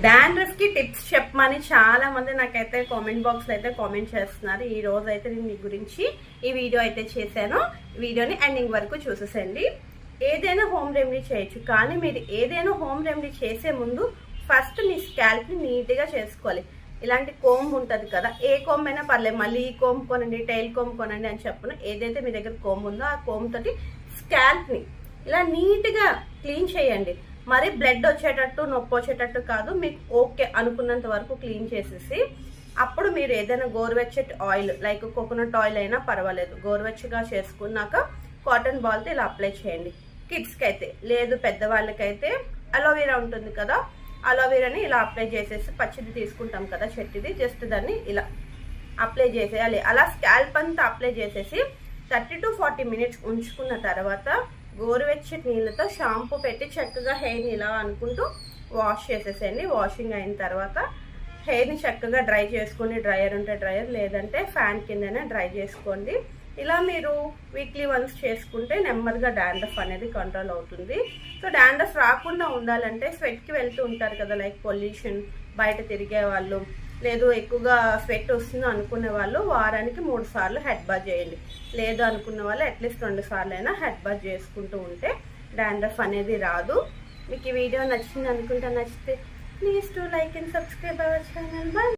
Dandruff కి tips చెప్పమని చాలా మంది నాకైతే కామెంట్ బాక్స్ లో అయితే కామెంట్ చేస్తున్నారు. ఈ రోజు అయితే నేను మీ గురించి ఈ వీడియో అయితే చేశాను. వీడియోని ఎండింగ్ వరకు చూసేసండి. ఏదైనా హోమ్ రెమెడీ చేయొచ్చు, కానీ మీరు ఏదైనా హోమ్ రెమెడీ చేసే ముందు ఫస్ట్ మీ స్కాల్ప్ ని నీట్ గా చేసుకోవాలి. ఇలాంటి కోంబ్ ఉంటుంది కదా, ఏ కోంబ్ అయినా పర్లేదు, మళ్ళీ ఈ కోంబ్ కొనండి, టైల్ కోంబ్ కొనండి అని చెప్పను. ఏదైతే మీ దగ్గర కోంబ్ ఉందో ఆ కోంబ్ తోటి స్కాల్ప్ ని ఇలా నీట్ గా క్లీన్ చేయండి. మరి బ్లడ్ వచ్చేటట్టు నొప్పి వచ్చేటట్టు కాదు, మీకు ఓకే అనుకున్నంత వరకు క్లీన్ చేసేసి అప్పుడు మీరు ఏదైనా గోరువెచ్చటి ఆయిల్ లైక్ కోకోనట్ ఆయిల్ అయినా పర్వాలేదు, గోరువెచ్చగా చేసుకున్నాక కాటన్ బాల్తో ఇలా అప్లై చేయండి. కిడ్స్కి అయితే లేదు, పెద్దవాళ్ళకైతే అలోవెరా ఉంటుంది కదా, అలోవెరాని ఇలా అప్లై చేసేసి పచ్చిది తీసుకుంటాం కదా చెట్టుది, జస్ట్ దాన్ని ఇలా అప్లై చేసేయాలి. అలా స్కాల్ప్ అంతా అప్లై చేసేసి 30 to 40 minutes ఉంచుకున్న తర్వాత గోరువెచ్చటి నీళ్ళతో షాంపూ పెట్టి చక్కగా హెయిర్ని ఇలా అనుకుంటూ వాష్ చేసేసేయండి. వాషింగ్ అయిన తర్వాత హెయిర్ని చక్కగా డ్రై చేసుకోండి. డ్రైయర్ ఉంటే డ్రైయర్, లేదంటే ఫ్యాన్ కిందనే డ్రై చేసుకోండి. ఇలా మీరు వీక్లీ వన్స్ చేసుకుంటే నెమ్మదిగా డాండ్రఫ్ అనేది కంట్రోల్ అవుతుంది. సో డాండ్రఫ్ రాకుండా ఉండాలంటే స్వెట్కి వెళ్తూ ఉంటారు కదా, లైక్ పొల్యూషన్, బయట తిరిగే వాళ్ళు, లేదు ఎక్కువగా స్వెట్ వస్తుంది అనుకునే వాళ్ళు వారానికి 3 సార్లు హెడ్ బాత్ చేయండి. లేదు అనుకున్న వాళ్ళు అట్లీస్ట్ 2 సార్లు అయినా హెడ్ బాత్ చేసుకుంటూ ఉంటే డాండ్రఫ్ అనేది రాదు. మీకు ఈ వీడియో నచ్చింది అనుకుంటే, నచ్చితే please to like and subscribe our channel. Bye.